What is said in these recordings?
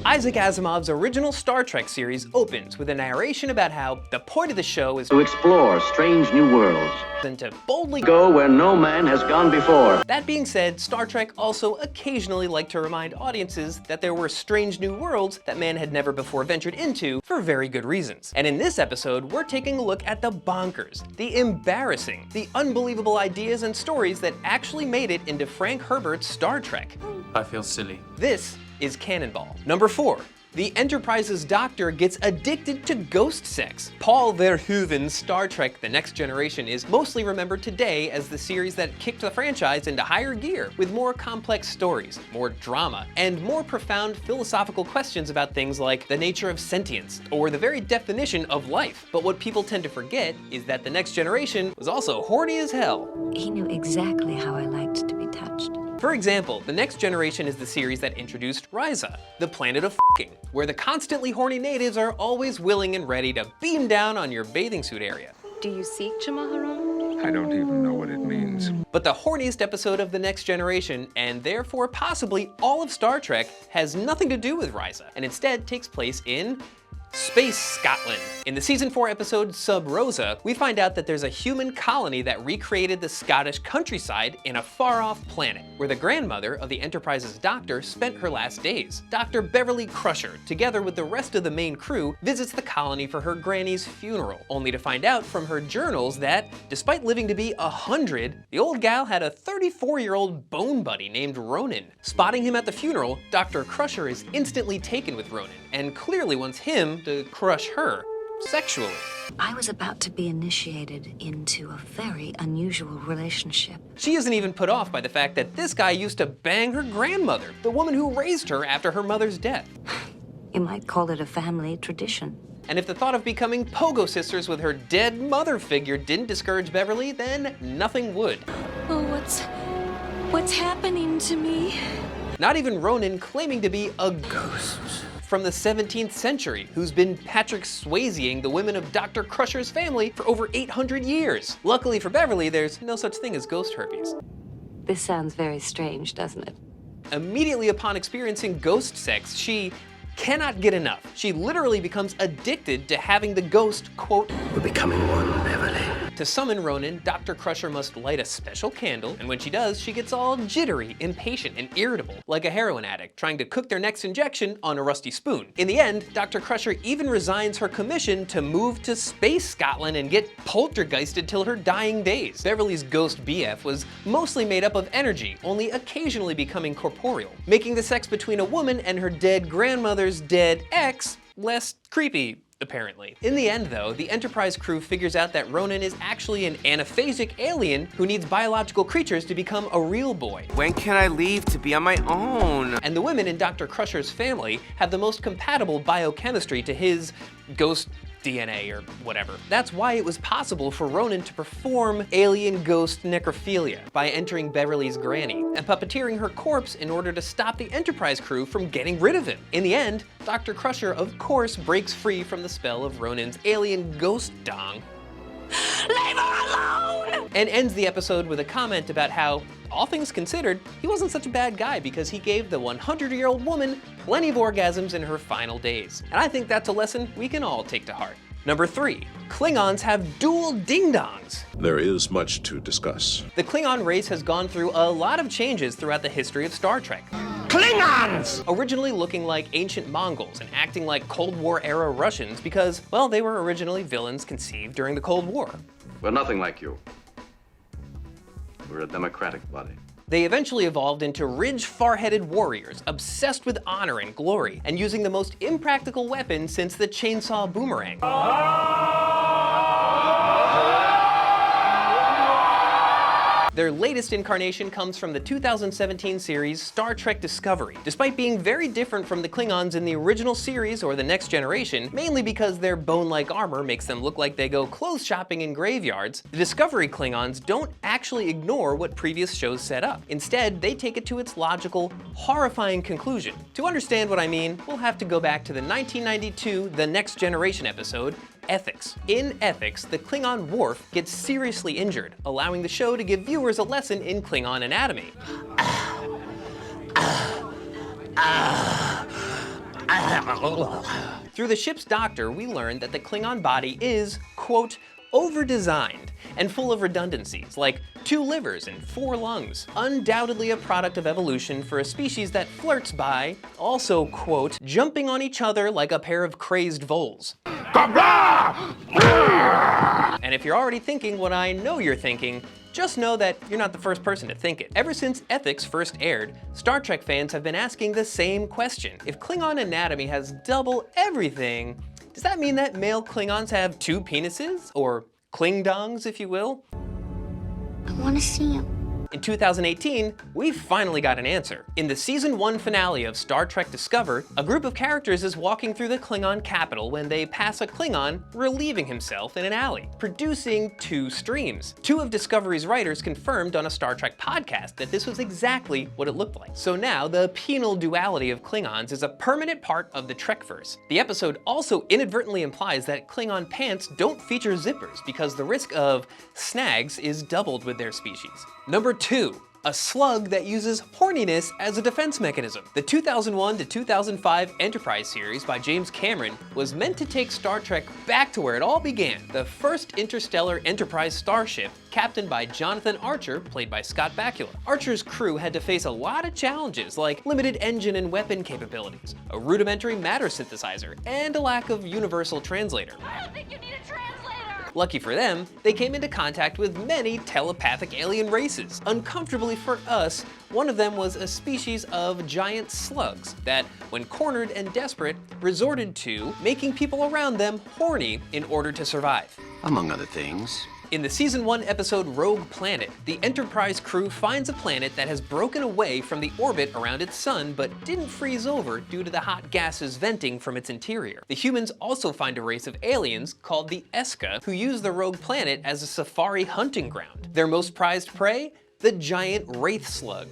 Isaac Asimov's original Star Trek series opens with a narration about how the point of the show is to explore strange new worlds and to boldly go where no man has gone before. That being said, Star Trek also occasionally liked to remind audiences that there were strange new worlds that man had never before ventured into for very good reasons. And in this episode, we're taking a look at the bonkers, the embarrassing, the unbelievable ideas and stories that actually made it into Frank Herbert's Star Trek. I feel silly. This is CanonBall. Number 4. The Enterprise's doctor gets addicted to ghost sex. Paul Verhoeven's Star Trek The Next Generation is mostly remembered today as the series that kicked the franchise into higher gear, with more complex stories, more drama, and more profound philosophical questions about things like the nature of sentience, or the very definition of life. But what people tend to forget is that The Next Generation was also horny as hell. He knew exactly how I liked to be touched. For example, The Next Generation is the series that introduced Risa, the planet of f***ing, where the constantly horny natives are always willing and ready to beam down on your bathing suit area. Do you seek Chamaharon? I don't even know what it means. But the horniest episode of The Next Generation, and therefore possibly all of Star Trek, has nothing to do with Risa, and instead takes place in Space Scotland. In the season 4 episode Sub Rosa, we find out that there's a human colony that recreated the Scottish countryside in a far-off planet, where the grandmother of the Enterprise's doctor spent her last days. Dr. Beverly Crusher, together with the rest of the main crew, visits the colony for her granny's funeral, only to find out from her journals that, despite living to be 100, the old gal had a 34-year-old bone buddy named Ronan. Spotting him at the funeral, Dr. Crusher is instantly taken with Ronan, and clearly wants him to crush her sexually. I was about to be initiated into a very unusual relationship. She isn't even put off by the fact that this guy used to bang her grandmother, the woman who raised her after her mother's death. You might call it a family tradition. And if the thought of becoming pogo sisters with her dead mother figure didn't discourage Beverly, then nothing would. Oh, what's happening to me? Not even Ronan, claiming to be a ghost from the 17th century, who's been Patrick Swayzeing the women of Dr. Crusher's family for over 800 years. Luckily for Beverly, there's no such thing as ghost herpes. This sounds very strange, doesn't it? Immediately upon experiencing ghost sex, she cannot get enough. She literally becomes addicted to having the ghost, quote, We're becoming one, Beverly. To summon Ronan, Dr. Crusher must light a special candle, and when she does, she gets all jittery, impatient, and irritable, like a heroin addict trying to cook their next injection on a rusty spoon. In the end, Dr. Crusher even resigns her commission to move to Space Scotland and get poltergeisted till her dying days. Beverly's ghost BF was mostly made up of energy, only occasionally becoming corporeal, making the sex between a woman and her dead grandmother's dead ex less creepy, apparently. In the end though, the Enterprise crew figures out that Ronan is actually an anaphasic alien who needs biological creatures to become a real boy. When can I leave to be on my own? And the women in Dr. Crusher's family have the most compatible biochemistry to his ghost DNA or whatever. That's why it was possible for Ronan to perform alien ghost necrophilia by entering Beverly's granny and puppeteering her corpse in order to stop the Enterprise crew from getting rid of him. In the end, Dr. Crusher of course breaks free from the spell of Ronan's alien ghost dong. Leave her alone! And ends the episode with a comment about how, all things considered, he wasn't such a bad guy because he gave the 100-year-old woman plenty of orgasms in her final days. And I think that's a lesson we can all take to heart. Number 3, Klingons have dual ding-dongs. There is much to discuss. The Klingon race has gone through a lot of changes throughout the history of Star Trek. Klingons! Originally looking like ancient Mongols and acting like Cold War-era Russians because, well, they were originally villains conceived during the Cold War. We're nothing like you. We're a democratic body. They eventually evolved into ridge, far-headed warriors, obsessed with honor and glory, and using the most impractical weapon since the chainsaw boomerang. Their latest incarnation comes from the 2017 series Star Trek Discovery. Despite being very different from the Klingons in the original series or the Next Generation, mainly because their bone-like armor makes them look like they go clothes shopping in graveyards, the Discovery Klingons don't actually ignore what previous shows set up. Instead, they take it to its logical, horrifying conclusion. To understand what I mean, we'll have to go back to the 1992 The Next Generation episode, Ethics. In Ethics, the Klingon Worf gets seriously injured, allowing the show to give viewers a lesson in Klingon anatomy. Through the ship's doctor, we learn that the Klingon body is, quote, over-designed and full of redundancies, like 2 livers and 4 lungs. Undoubtedly a product of evolution for a species that flirts by, also, quote, jumping on each other like a pair of crazed voles. And if you're already thinking what I know you're thinking, just know that you're not the first person to think it. Ever since Ethics first aired, Star Trek fans have been asking the same question. If Klingon anatomy has double everything, does that mean that male Klingons have 2 penises? Or Klingdongs, if you will? I want to see him. In 2018, we finally got an answer. In the season 1 finale of Star Trek Discover, a group of characters is walking through the Klingon capital when they pass a Klingon relieving himself in an alley, producing 2 streams. 2 of Discovery's writers confirmed on a Star Trek podcast that this was exactly what it looked like. So now the penal duality of Klingons is a permanent part of the Trekverse. The episode also inadvertently implies that Klingon pants don't feature zippers because the risk of snags is doubled with their species. Number 2, a slug that uses horniness as a defense mechanism. The 2001 to 2005 Enterprise series by James Cameron was meant to take Star Trek back to where it all began, the first interstellar Enterprise starship, captained by Jonathan Archer, played by Scott Bakula. Archer's crew had to face a lot of challenges like limited engine and weapon capabilities, a rudimentary matter synthesizer, and a lack of universal translator. I don't think you need a translator! Lucky for them, they came into contact with many telepathic alien races. Uncomfortably for us, one of them was a species of giant slugs that, when cornered and desperate, resorted to making people around them horny in order to survive. Among other things. In the season 1 episode Rogue Planet, the Enterprise crew finds a planet that has broken away from the orbit around its sun but didn't freeze over due to the hot gases venting from its interior. The humans also find a race of aliens called the Eska who use the rogue planet as a safari hunting ground. Their most prized prey? The giant wraith slug.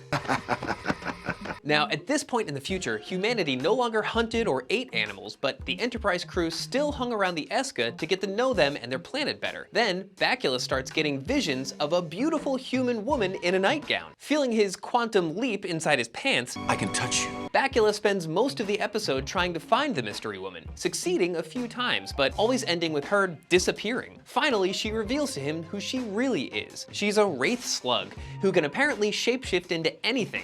Now, at this point in the future, humanity no longer hunted or ate animals, but the Enterprise crew still hung around the Eska to get to know them and their planet better. Then, Bakula starts getting visions of a beautiful human woman in a nightgown. Feeling his quantum leap inside his pants, I can touch you. Bakula spends most of the episode trying to find the mystery woman, succeeding a few times, but always ending with her disappearing. Finally, she reveals to him who she really is. She's a wraith slug, who can apparently shapeshift into anything.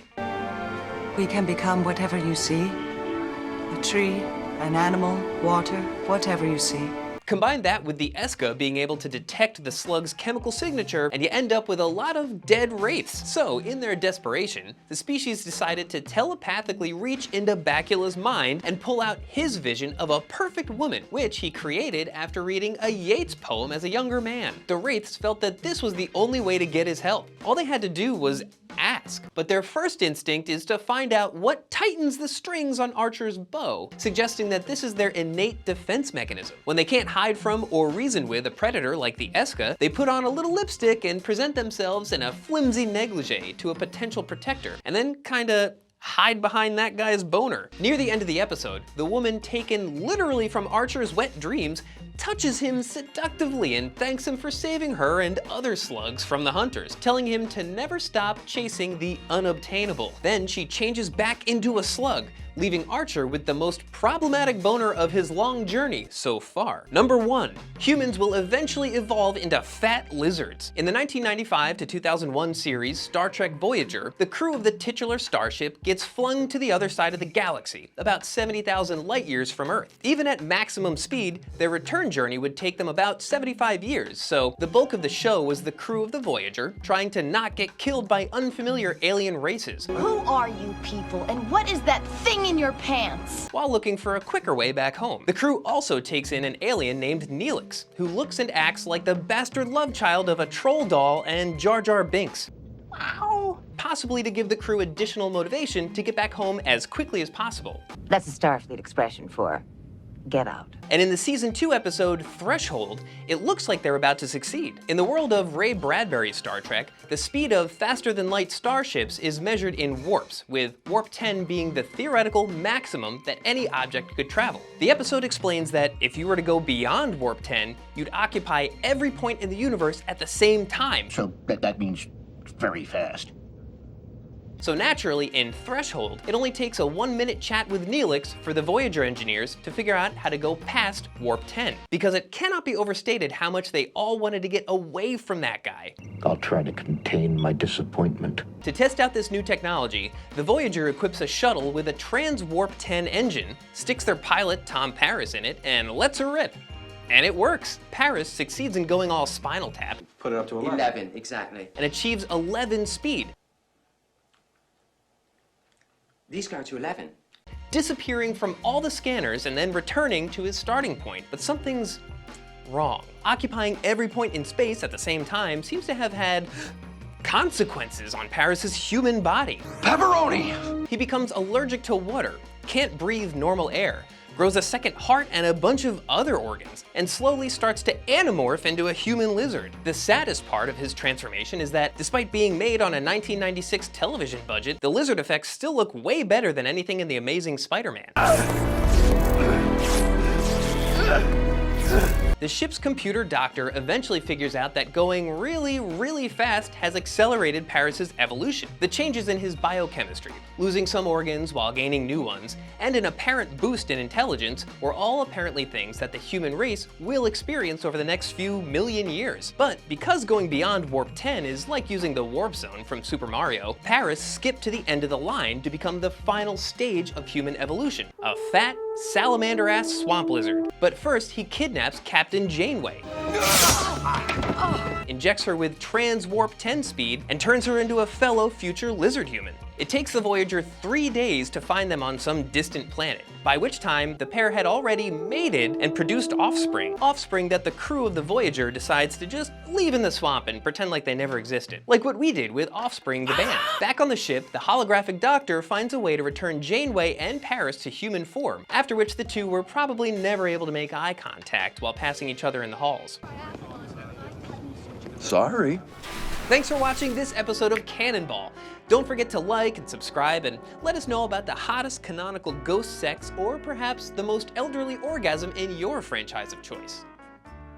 We can become whatever you see. A tree, an animal, water, whatever you see. Combine that with the Eska being able to detect the slug's chemical signature, and you end up with a lot of dead wraiths. So, in their desperation, the species decided to telepathically reach into Bakula's mind and pull out his vision of a perfect woman, which he created after reading a Yeats poem as a younger man. The wraiths felt that this was the only way to get his help. All they had to do was ask. But their first instinct is to find out what tightens the strings on Archer's bow, suggesting that this is their innate defense mechanism. When they can't hide from or reason with a predator like the Eska, they put on a little lipstick and present themselves in a flimsy negligee to a potential protector, and then kinda hide behind that guy's boner. Near the end of the episode, the woman taken literally from Archer's wet dreams touches him seductively and thanks him for saving her and other slugs from the hunters, telling him to never stop chasing the unobtainable. Then she changes back into a slug, leaving Archer with the most problematic boner of his long journey so far. Number 1, humans will eventually evolve into fat lizards. In the 1995 to 2001 series Star Trek Voyager, the crew of the titular starship gets flung to the other side of the galaxy, about 70,000 light years from Earth. Even at maximum speed, their return journey would take them about 75 years, so the bulk of the show was the crew of the Voyager trying to not get killed by unfamiliar alien races. Who are you people, and what is that thing in your pants? While looking for a quicker way back home. The crew also takes in an alien named Neelix, who looks and acts like the bastard love child of a troll doll and Jar Jar Binks. Wow. Possibly to give the crew additional motivation to get back home as quickly as possible. That's a Starfleet expression for get out. And in the season 2 episode Threshold, it looks like they're about to succeed. In the world of Ray Bradbury's Star Trek, the speed of faster-than-light starships is measured in warps, with warp 10 being the theoretical maximum that any object could travel. The episode explains that if you were to go beyond warp 10, you'd occupy every point in the universe at the same time. So that means very fast. So naturally, in Threshold, it only takes a 1-minute chat with Neelix for the Voyager engineers to figure out how to go past Warp 10. Because it cannot be overstated how much they all wanted to get away from that guy. I'll try to contain my disappointment. To test out this new technology, the Voyager equips a shuttle with a trans-Warp 10 engine, sticks their pilot Tom Paris in it, and lets her rip. And it works. Paris succeeds in going all Spinal Tap. Put it up to 11, exactly. And achieves 11 speed, These go to 11. disappearing from all the scanners and then returning to his starting point. But something's wrong. Occupying every point in space at the same time seems to have had consequences on Paris's human body. Pepperoni! He becomes allergic to water, can't breathe normal air, grows a second heart and a bunch of other organs, and slowly starts to anamorph into a human lizard. The saddest part of his transformation is that, despite being made on a 1996 television budget, the lizard effects still look way better than anything in The Amazing Spider-Man. The ship's computer doctor eventually figures out that going really, really fast has accelerated Paris's evolution. The changes in his biochemistry, losing some organs while gaining new ones, and an apparent boost in intelligence were all apparently things that the human race will experience over the next few million years. But because going beyond Warp 10 is like using the Warp Zone from Super Mario, Paris skipped to the end of the line to become the final stage of human evolution, a fat, salamander-ass swamp lizard. But first, he kidnaps Captain Janeway, injects her with trans-warp 10 speed, and turns her into a fellow future lizard human. It takes the Voyager 3 days to find them on some distant planet, by which time the pair had already mated and produced offspring that the crew of the Voyager decides to just leave in the swamp and pretend like they never existed. Like what we did with Offspring the band. Back on the ship, the holographic doctor finds a way to return Janeway and Paris to human form, after which the two were probably never able to make eye contact while passing each other in the halls. Sorry. Thanks for watching this episode of CanonBall. Don't forget to like and subscribe and let us know about the hottest canonical ghost sex or perhaps the most elderly orgasm in your franchise of choice.